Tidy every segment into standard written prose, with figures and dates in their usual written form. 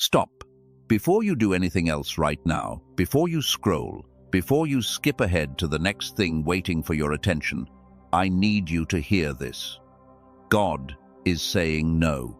Stop. Before you do anything else right now, before you scroll, before you skip ahead to the next thing waiting for your attention, I need you to hear this. God is saying no.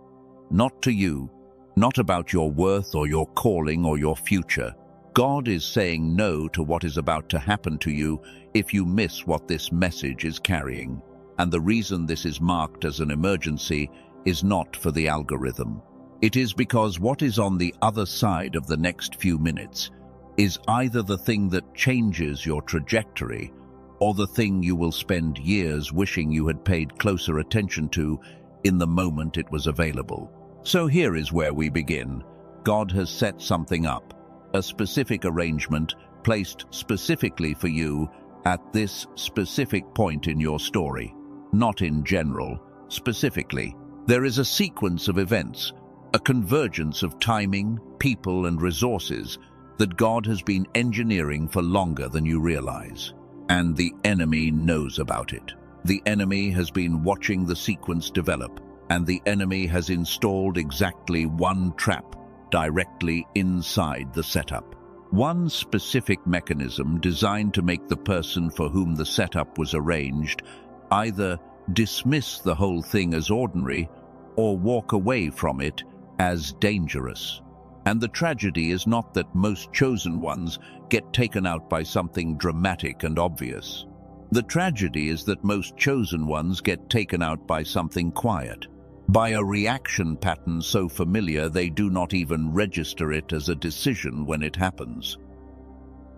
Not to you, not about your worth or your calling or your future. God is saying no to what is about to happen to you if you miss what this message is carrying. And the reason this is marked as an emergency is not for the algorithm. It is because what is on the other side of the next few minutes is either the thing that changes your trajectory or the thing you will spend years wishing you had paid closer attention to in the moment it was available. So here is where we begin. God has set something up, a specific arrangement placed specifically for you at this specific point in your story. Not in general, specifically. There is a sequence of events, a convergence of timing, people, and resources that God has been engineering for longer than you realize. And the enemy knows about it. The enemy has been watching the sequence develop, and the enemy has installed exactly one trap directly inside the setup. One specific mechanism designed to make the person for whom the setup was arranged either dismiss the whole thing as ordinary or walk away from it as dangerous. And the tragedy is not that most chosen ones get taken out by something dramatic and obvious. The tragedy is that most chosen ones get taken out by something quiet, by a reaction pattern so familiar they do not even register it as a decision when it happens.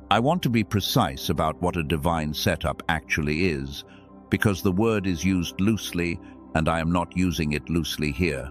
I want to be precise about what a divine setup actually is, because the word is used loosely, and I am not using it loosely here.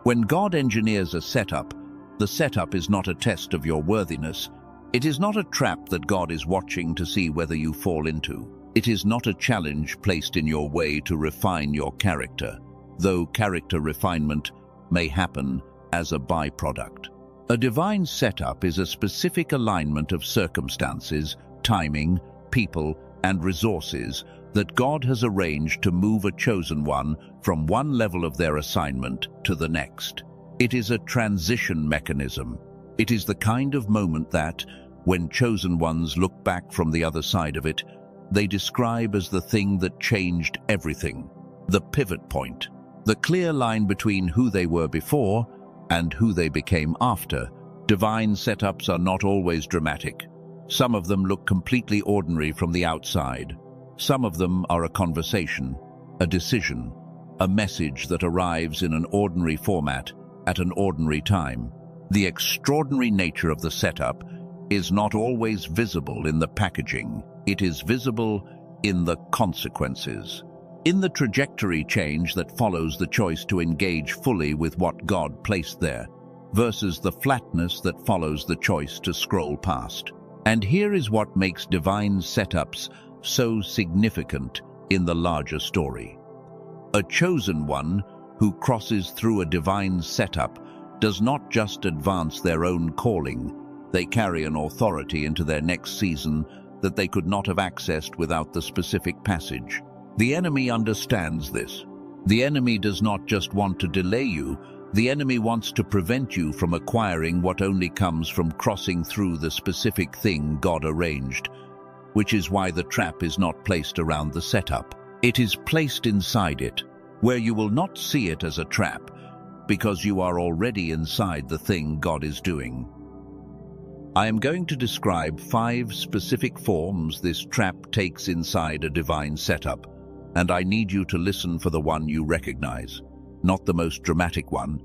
When God engineers a setup, the setup is not a test of your worthiness. It is not a trap that God is watching to see whether you fall into. It is not a challenge placed in your way to refine your character, though character refinement may happen as a byproduct. A divine setup is a specific alignment of circumstances, timing, people, and resources that God has arranged to move a chosen one from one level of their assignment to the next. It is a transition mechanism. It is the kind of moment that, when chosen ones look back from the other side of it, they describe as the thing that changed everything, the pivot point, the clear line between who they were before and who they became after. Divine setups are not always dramatic. Some of them look completely ordinary from the outside. Some of them are a conversation, a decision, a message that arrives in an ordinary format at an ordinary time. The extraordinary nature of the setup is not always visible in the packaging. It is visible in the consequences, in the trajectory change that follows the choice to engage fully with what God placed there, versus the flatness that follows the choice to scroll past. And here is what makes divine setups so significant in the larger story. A chosen one who crosses through a divine setup does not just advance their own calling, they carry an authority into their next season that they could not have accessed without the specific passage. The enemy understands this. The enemy does not just want to delay you, the enemy wants to prevent you from acquiring what only comes from crossing through the specific thing God arranged, which is why the trap is not placed around the setup. It is placed inside it, where you will not see it as a trap, because you are already inside the thing God is doing. I am going to describe 5 specific forms this trap takes inside a divine setup, and I need you to listen for the one you recognize. Not the most dramatic one,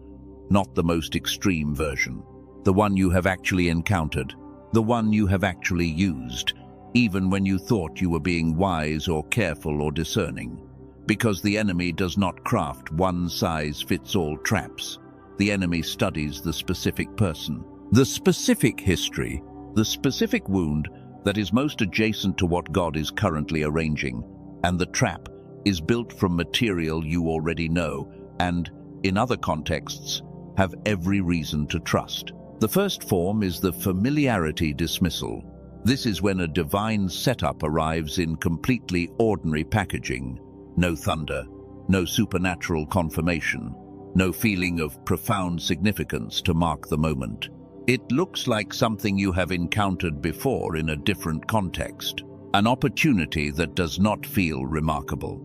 not the most extreme version. The one you have actually encountered, the one you have actually used, even when you thought you were being wise or careful or discerning. Because the enemy does not craft one-size-fits-all traps. The enemy studies the specific person, the specific history, the specific wound that is most adjacent to what God is currently arranging, and the trap is built from material you already know and, in other contexts, have every reason to trust. The first form is the familiarity dismissal. This is when a divine setup arrives in completely ordinary packaging. No thunder, no supernatural confirmation, no feeling of profound significance to mark the moment. It looks like something you have encountered before in a different context, an opportunity that does not feel remarkable,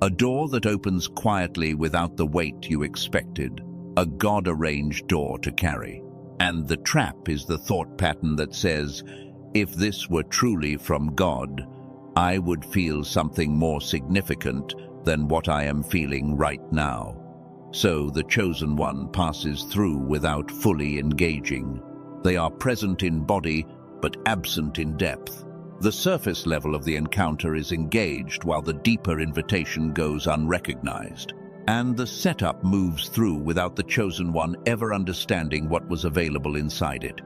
a door that opens quietly without the weight you expected, a God-arranged door to carry. And the trap is the thought pattern that says, if this were truly from God, I would feel something more significant than what I am feeling right now. So the chosen one passes through without fully engaging. They are present in body, but absent in depth. The surface level of the encounter is engaged while the deeper invitation goes unrecognized. And the setup moves through without the chosen one ever understanding what was available inside it.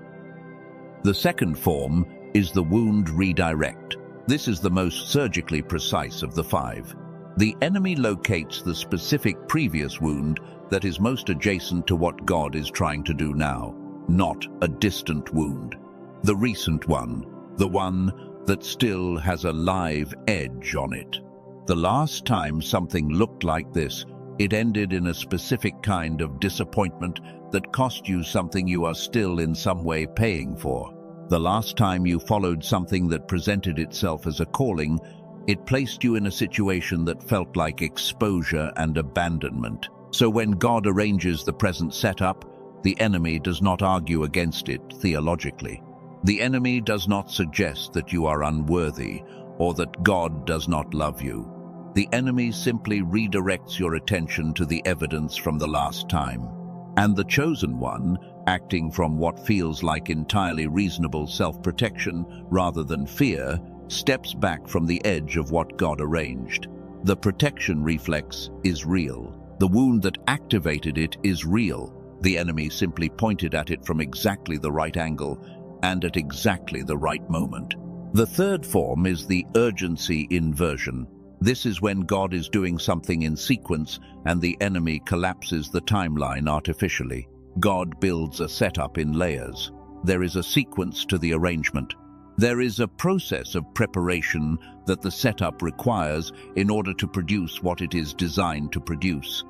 The second form is the wound redirect. This is the most surgically precise of the 5. The enemy locates the specific previous wound that is most adjacent to what God is trying to do now, not a distant wound. The recent one, the one that still has a live edge on it. The last time something looked like this, it ended in a specific kind of disappointment that cost you something you are still in some way paying for. The last time you followed something that presented itself as a calling, it placed you in a situation that felt like exposure and abandonment. So when God arranges the present setup, the enemy does not argue against it theologically. The enemy does not suggest that you are unworthy or that God does not love you. The enemy simply redirects your attention to the evidence from the last time. And the chosen one, acting from what feels like entirely reasonable self-protection rather than fear, steps back from the edge of what God arranged. The protection reflex is real. The wound that activated it is real. The enemy simply pointed at it from exactly the right angle and at exactly the right moment. The third form is the urgency inversion. This is when God is doing something in sequence and the enemy collapses the timeline artificially. God builds a setup in layers. There is a sequence to the arrangement. There is a process of preparation that the setup requires in order to produce what it is designed to produce.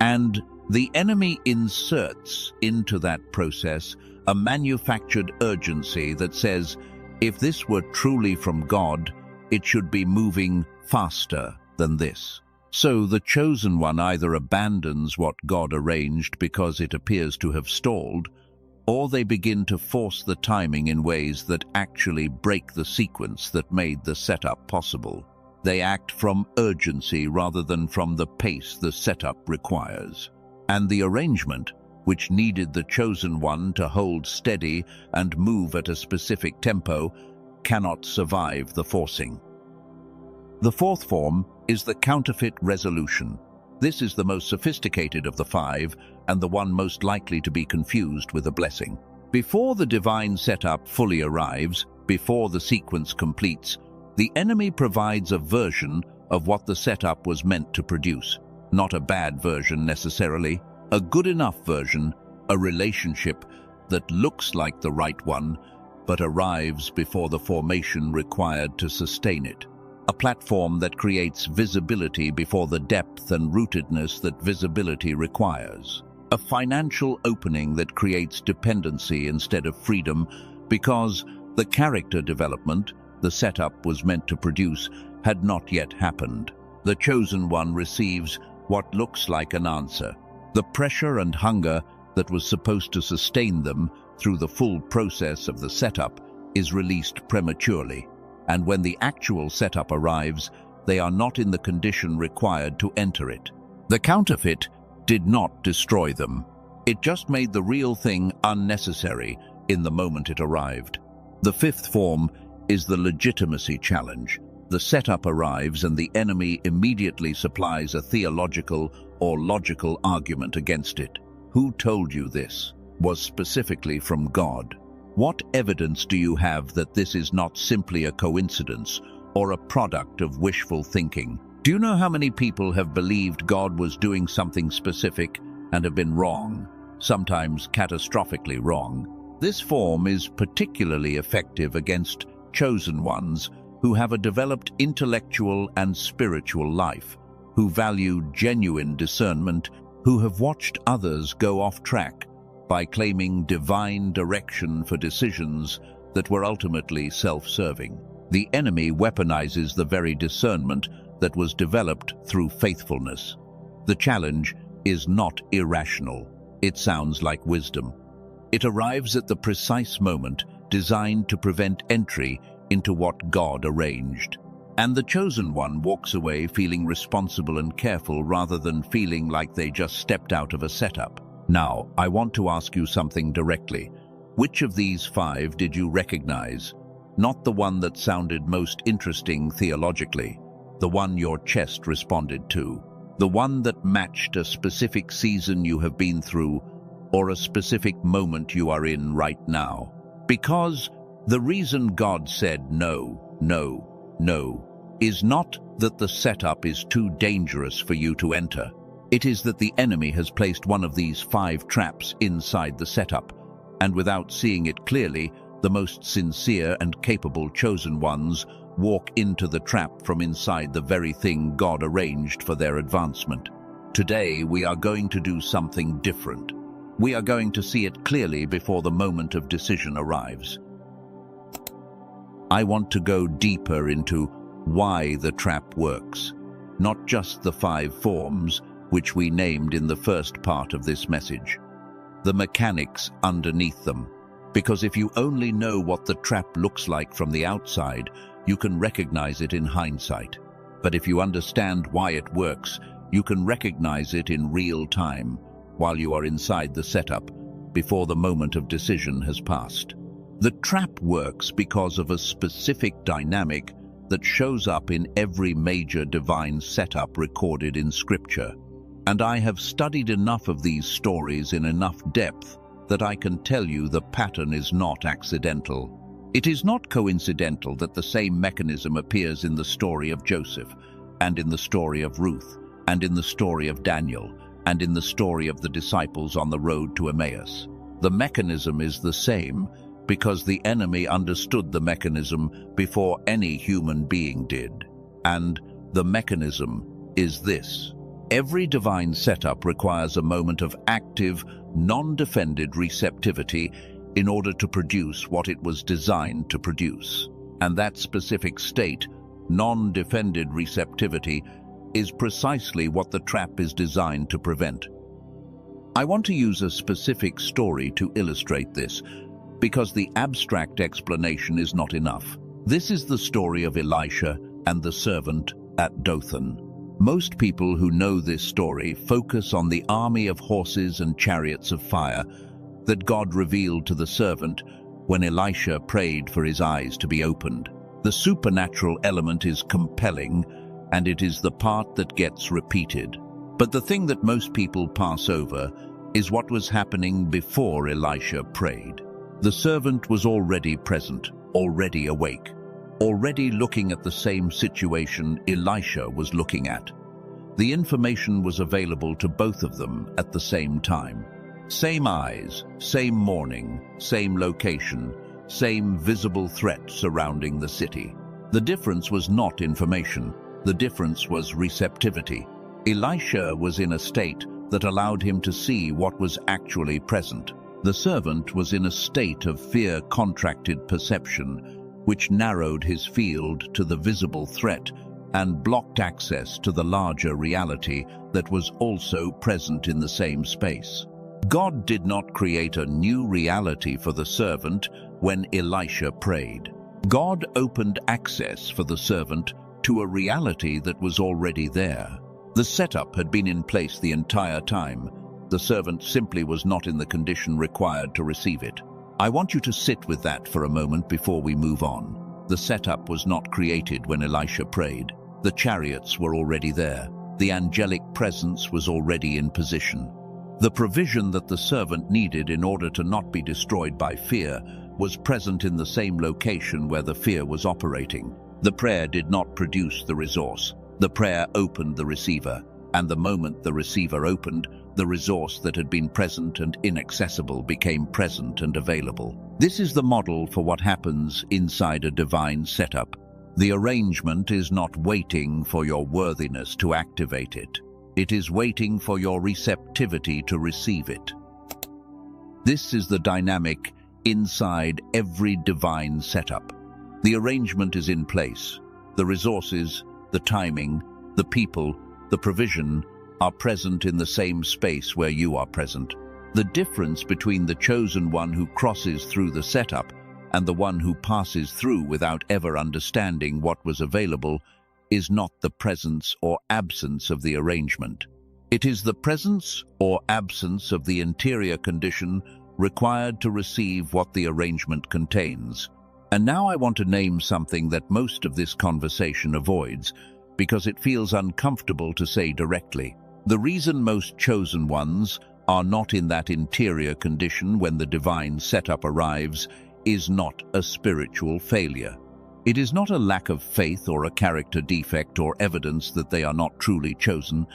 And the enemy inserts into that process a manufactured urgency that says, if this were truly from God, it should be moving faster than this. So the chosen one either abandons what God arranged because it appears to have stalled, or they begin to force the timing in ways that actually break the sequence that made the setup possible. They act from urgency rather than from the pace the setup requires. And the arrangement, which needed the chosen one to hold steady and move at a specific tempo, cannot survive the forcing. The fourth form is the counterfeit resolution. This is the most sophisticated of the 5 and the one most likely to be confused with a blessing. Before the divine setup fully arrives, before the sequence completes, the enemy provides a version of what the setup was meant to produce. Not a bad version necessarily, a good enough version, a relationship that looks like the right one, but arrives before the formation required to sustain it. A platform that creates visibility before the depth and rootedness that visibility requires. A financial opening that creates dependency instead of freedom because the character development the setup was meant to produce had not yet happened. The chosen one receives what looks like an answer. The pressure and hunger that was supposed to sustain them through the full process of the setup is released prematurely. And when the actual setup arrives, they are not in the condition required to enter it. The counterfeit did not destroy them. It just made the real thing unnecessary in the moment it arrived. The fifth form is the legitimacy challenge. The setup arrives and the enemy immediately supplies a theological or logical argument against it. Who told you this was specifically from God? What evidence do you have that this is not simply a coincidence or a product of wishful thinking? Do you know how many people have believed God was doing something specific and have been wrong, sometimes catastrophically wrong? This form is particularly effective against chosen ones who have a developed intellectual and spiritual life, who value genuine discernment who have watched others go off track by claiming divine direction for decisions that were ultimately self-serving. The enemy weaponizes the very discernment that was developed through faithfulness. The challenge is not irrational. It sounds like wisdom. It arrives at the precise moment designed to prevent entry into what God arranged. And the chosen one walks away feeling responsible and careful rather than feeling like they just stepped out of a setup. Now, I want to ask you something directly. Which of these 5 did you recognize? Not the one that sounded most interesting theologically, the one your chest responded to, the one that matched a specific season you have been through or a specific moment you are in right now. Because the reason God said no, no, no is not that the setup is too dangerous for you to enter. It is that the enemy has placed one of these 5 traps inside the setup, and without seeing it clearly, the most sincere and capable chosen ones walk into the trap from inside the very thing God arranged for their advancement. Today, we are going to do something different. We are going to see it clearly before the moment of decision arrives. I want to go deeper into why the trap works, not just the 5 forms, which we named in the first part of this message, the mechanics underneath them. Because if you only know what the trap looks like from the outside, you can recognize it in hindsight. But if you understand why it works, you can recognize it in real time, while you are inside the setup, before the moment of decision has passed. The trap works because of a specific dynamic that shows up in every major divine setup recorded in Scripture. And I have studied enough of these stories in enough depth that I can tell you the pattern is not accidental. It is not coincidental that the same mechanism appears in the story of Joseph, and in the story of Ruth, and in the story of Daniel, and in the story of the disciples on the road to Emmaus. The mechanism is the same because the enemy understood the mechanism before any human being did. And the mechanism is this. Every divine setup requires a moment of active, non-defended receptivity in order to produce what it was designed to produce. And that specific state, non-defended receptivity, is precisely what the trap is designed to prevent. I want to use a specific story to illustrate this, because the abstract explanation is not enough. This is the story of Elisha and the servant at Dothan. Most people who know this story focus on the army of horses and chariots of fire that God revealed to the servant when Elisha prayed for his eyes to be opened. The supernatural element is compelling, and it is the part that gets repeated. But the thing that most people pass over is what was happening before Elisha prayed. The servant was already present, already awake, already looking at the same situation Elisha was looking at. The information was available to both of them at the same time. Same eyes, same morning, same location, same visible threat surrounding the city. The difference was not information. The difference was receptivity. Elisha was in a state that allowed him to see what was actually present. The servant was in a state of fear-contracted perception, which narrowed his field to the visible threat and blocked access to the larger reality that was also present in the same space. God did not create a new reality for the servant when Elisha prayed. God opened access for the servant to a reality that was already there. The setup had been in place the entire time. The servant simply was not in the condition required to receive it. I want you to sit with that for a moment before we move on. The setup was not created when Elisha prayed. The chariots were already there. The angelic presence was already in position. The provision that the servant needed in order to not be destroyed by fear was present in the same location where the fear was operating. The prayer did not produce the resource. The prayer opened the receiver, and the moment the receiver opened, the resource that had been present and inaccessible became present and available. This is the model for what happens inside a divine setup. The arrangement is not waiting for your worthiness to activate it. It is waiting for your receptivity to receive it. This is the dynamic inside every divine setup. The arrangement is in place. The resources, the timing, the people, the provision are present in the same space where you are present. The difference between the chosen one who crosses through the setup and the one who passes through without ever understanding what was available is not the presence or absence of the arrangement. It is the presence or absence of the interior condition required to receive what the arrangement contains. And now I want to name something that most of this conversation avoids because it feels uncomfortable to say directly. The reason most chosen ones are not in that interior condition when the divine setup arrives is not a spiritual failure. It is not a lack of faith or a character defect or evidence that they are not truly chosen.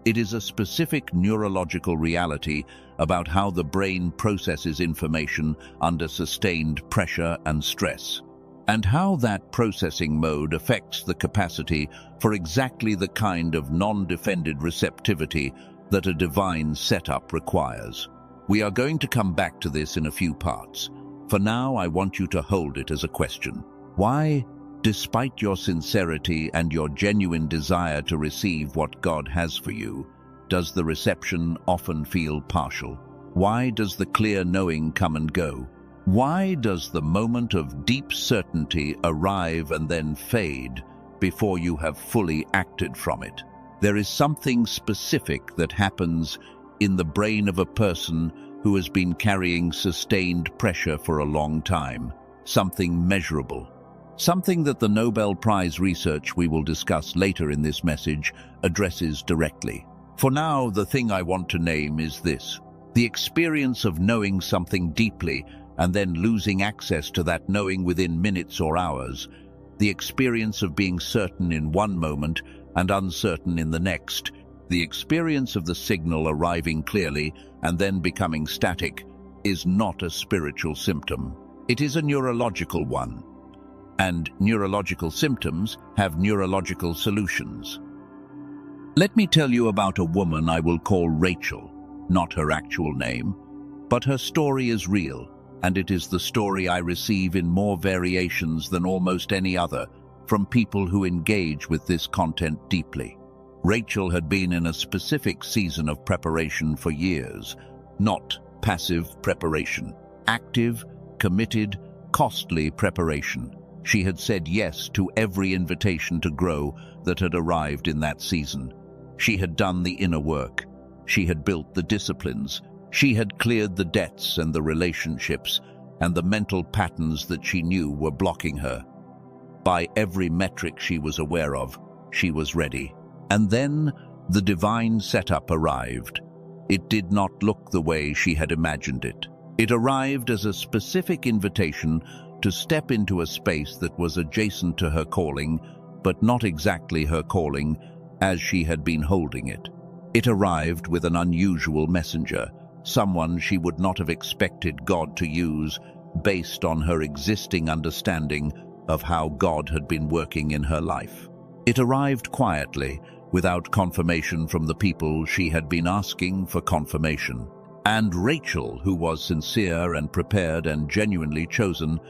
It is a specific neurological reality about how the brain processes information under sustained pressure and stress, and how that processing mode affects the capacity for exactly the kind of non-defended receptivity that a divine setup requires. We are going to come back to this in a few parts. For now, I want you to hold it as a question. Why, despite your sincerity and your genuine desire to receive what God has for you, does the reception often feel partial? Why does the clear knowing come and go? Why does the moment of deep certainty arrive and then fade before you have fully acted from it? There is something specific that happens in the brain of a person who has been carrying sustained pressure for a long time, something measurable. Something that the Nobel Prize research we will discuss later in this message addresses directly. For now, the thing I want to name is this: the experience of knowing something deeply and then losing access to that knowing within minutes or hours. The experience of being certain in one moment and uncertain in the next. The experience of the signal arriving clearly and then becoming static is not a spiritual symptom. It is a neurological one. And neurological symptoms have neurological solutions. Let me tell you about a woman I will call Rachel, not her actual name, but her story is real, and it is the story I receive in more variations than almost any other from people who engage with this content deeply. Rachel had been in a specific season of preparation for years, not passive preparation, active, committed, costly preparation. She had said yes to every invitation to grow that had arrived in that season. She had done the inner work. She had built the disciplines. She had cleared the debts and the relationships and the mental patterns that she knew were blocking her. By every metric she was aware of, she was ready. And then the divine setup arrived. It did not look the way she had imagined it. It arrived as a specific invitation to step into a space that was adjacent to her calling, but not exactly her calling as she had been holding it. It arrived with an unusual messenger, someone she would not have expected God to use based on her existing understanding of how God had been working in her life. It arrived quietly, without confirmation from the people she had been asking for confirmation. And Rachel, who was sincere and prepared and genuinely chosen,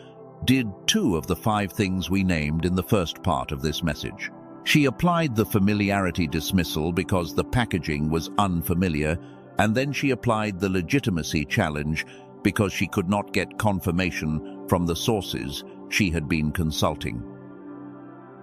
did 2 of the 5 things we named in the first part of this message. She applied the familiarity dismissal because the packaging was unfamiliar, and then she applied the legitimacy challenge because she could not get confirmation from the sources she had been consulting.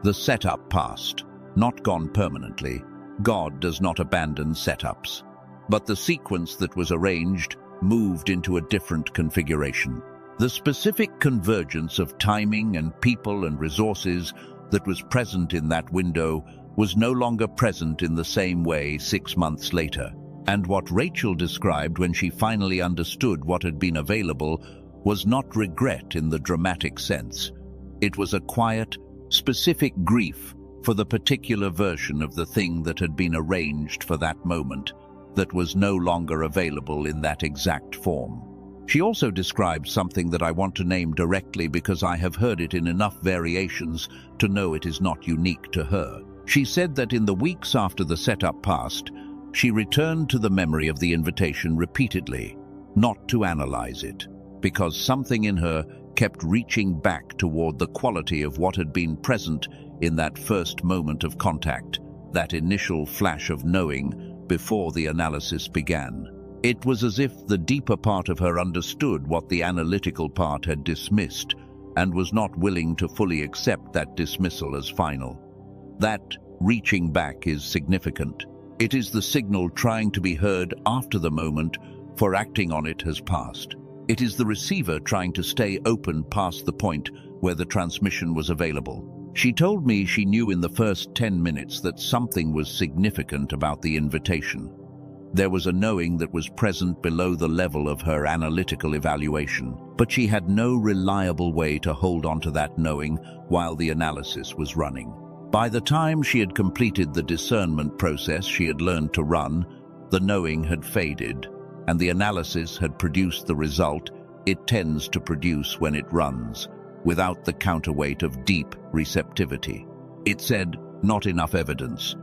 The setup passed, not gone permanently. God does not abandon setups. But the sequence that was arranged moved into a different configuration. The specific convergence of timing and people and resources that was present in that window was no longer present in the same way 6 months later. And what Rachel described when she finally understood what had been available was not regret in the dramatic sense. It was a quiet, specific grief for the particular version of the thing that had been arranged for that moment, that was no longer available in that exact form. She also described something that I want to name directly because I have heard it in enough variations to know it is not unique to her. She said that in the weeks after the setup passed, She returned to the memory of the invitation repeatedly, not to analyze it, because something in her kept reaching back toward the quality of what had been present in that first moment of contact, that initial flash of knowing before the analysis began. It was as if the deeper part of her understood what the analytical part had dismissed and was not willing to fully accept that dismissal as final. That reaching back is significant. It is the signal trying to be heard after the moment for acting on it has passed. It is the receiver trying to stay open past the point where the transmission was available. She told me she knew in the first 10 minutes that something was significant about the invitation. There was a knowing that was present below the level of her analytical evaluation, but she had no reliable way to hold onto that knowing while the analysis was running. By the time she had completed the discernment process she had learned to run, the knowing had faded, and the analysis had produced the result it tends to produce when it runs, without the counterweight of deep receptivity. It said, "Not enough evidence."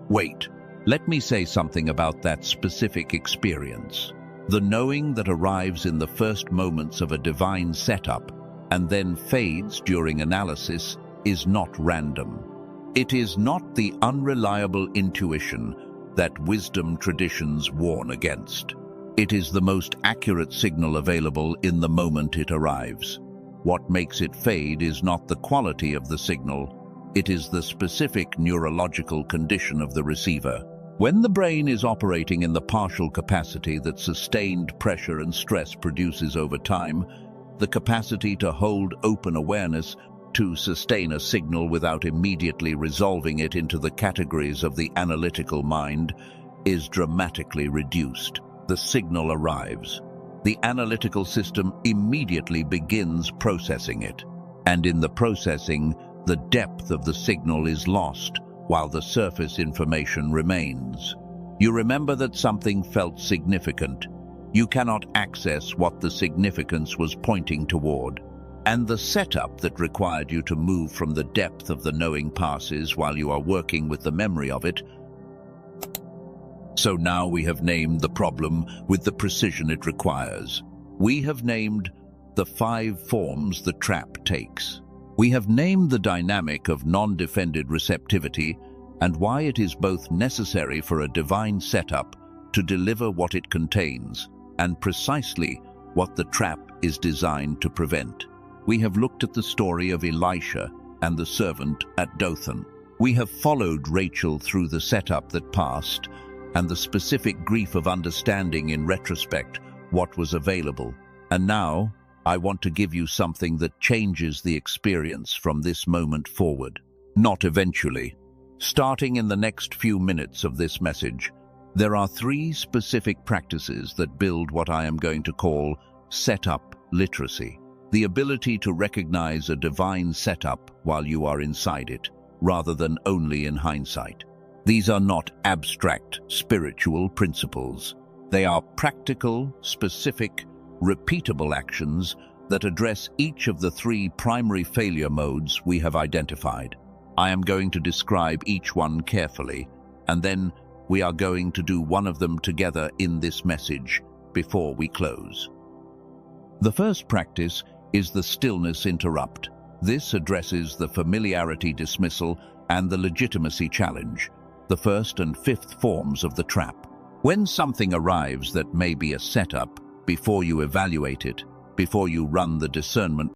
Wait. Let me say something about that specific experience. The knowing that arrives in the first moments of a divine setup and then fades during analysis is not random. It is not the unreliable intuition that wisdom traditions warn against. It is the most accurate signal available in the moment it arrives. What makes it fade is not the quality of the signal, it is the specific neurological condition of the receiver. When the brain is operating in the partial capacity that sustained pressure and stress produces over time, the capacity to hold open awareness to sustain a signal without immediately resolving it into the categories of the analytical mind is dramatically reduced. The signal arrives. The analytical system immediately begins processing it, and in the processing, the depth of the signal is lost, while the surface information remains. You remember that something felt significant. You cannot access what the significance was pointing toward. And the setup that required you to move from the depth of the knowing passes while you are working with the memory of it. So now we have named the problem with the precision it requires. We have named the 5 forms the trap takes. We have named the dynamic of non-defended receptivity and why it is both necessary for a divine setup to deliver what it contains and precisely what the trap is designed to prevent. We have looked at the story of Elisha and the servant at Dothan. We have followed Rachel through the setup that passed and the specific grief of understanding in retrospect what was available. And now, I want to give you something that changes the experience from this moment forward. Not eventually. Starting in the next few minutes of this message, there are 3 specific practices that build what I am going to call setup literacy. The ability to recognize a divine setup while you are inside it, rather than only in hindsight. These are not abstract spiritual principles. They are practical, specific, repeatable actions that address each of the 3 primary failure modes we have identified. I am going to describe each one carefully, and then we are going to do one of them together in this message before we close. The first practice is the stillness interrupt. This addresses the familiarity dismissal and the legitimacy challenge, the first and fifth forms of the trap. When something arrives that may be a setup, before you evaluate it, before you run the discernment